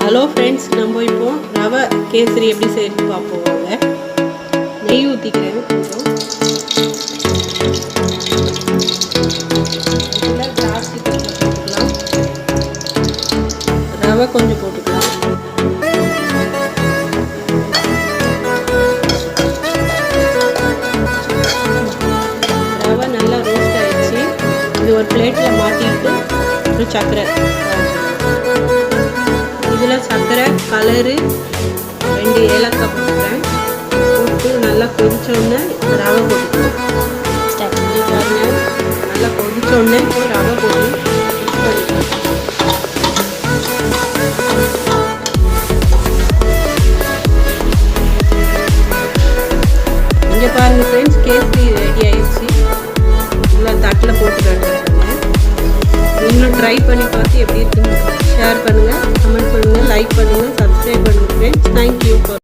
Hello friends, நம்ம இப்போ ரவை கேசரி எப்படி செய்யறது பார்ப்போம். வாங்க. நெய் ஊற்றிக்கிறேன் கொஞ்சம். இதில் ஜாஸ்தி கொஞ்சம் போட்டுக்கலாம். ரவை கொஞ்சம் போட்டுக்கலாம். ரவை நல்லா ரோஸ்ட் ஆயிடுச்சு. இது ஒரு பிளேட்டில் மாற்றிட்டு ஒரு சர்க்கரை, இதில் சர்க்கரை, கலரு, 2 ஏலக்காய் போட்டுக்கிறேன். போட்டு நல்லா கொதிச்சோடனே ரவை போட்டுக்கிறேன். நல்லா கொதிச்சோடனே ரவை போட்டு இங்கே பாருங்கள் ஃப்ரெண்ட்ஸ், கேசரி ரெடி ஆயிடுச்சு. நல்லா தட்டில் போட்டுக்கிறேன். நீங்களும் ட்ரை பண்ணி பார்த்து எப்படி இருக்குன்னு ஷேர் பண்ணுங்கள், கமெண்ட் பண்ணுங்கள், லைக் பண்ணுங்கள், சப்ஸ்கிரைப் பண்ணுங்கள் ஃப்ரெண்ட்ஸ். தேங்க்யூ.